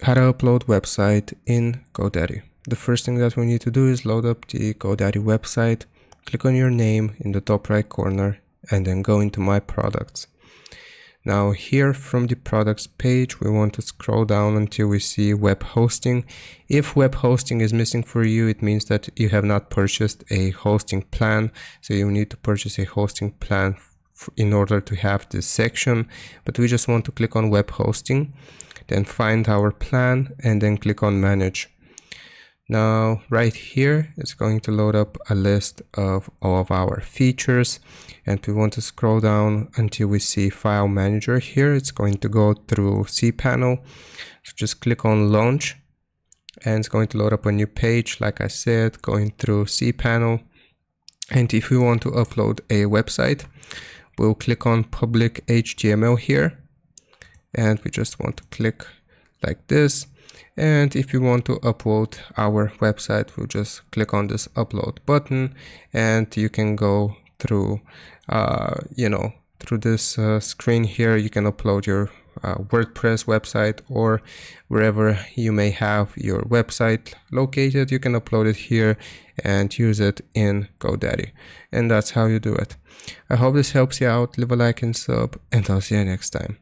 How to upload website in GoDaddy. The first thing that we need to do is load up the GoDaddy website, click on your name in the top right corner, and then go into My Products. Now here from the products page, we want to scroll down until we see web hosting. If web hosting is missing for you, it means that you have not purchased a hosting plan. So you need to purchase a hosting plan in order to have this section, but we just want to click on web hosting, then find our plan and then click on manage. Now right here it's going to load up a list of all of our features, and we want to scroll down until we see file manager. Here it's going to go through cPanel, so just click on launch and it's going to load up a new page, like I said, going through cPanel. And if we want to upload a website, we'll click on public HTML here, and we just want to click like this. And if you want to upload our website, we'll just click on this upload button, and you can go through through this screen here. You can upload your WordPress website, or wherever you may have your website located, you can upload it here and use it in GoDaddy. And that's how you do it. I hope this helps you out. Leave a like and sub, and I'll see you next time.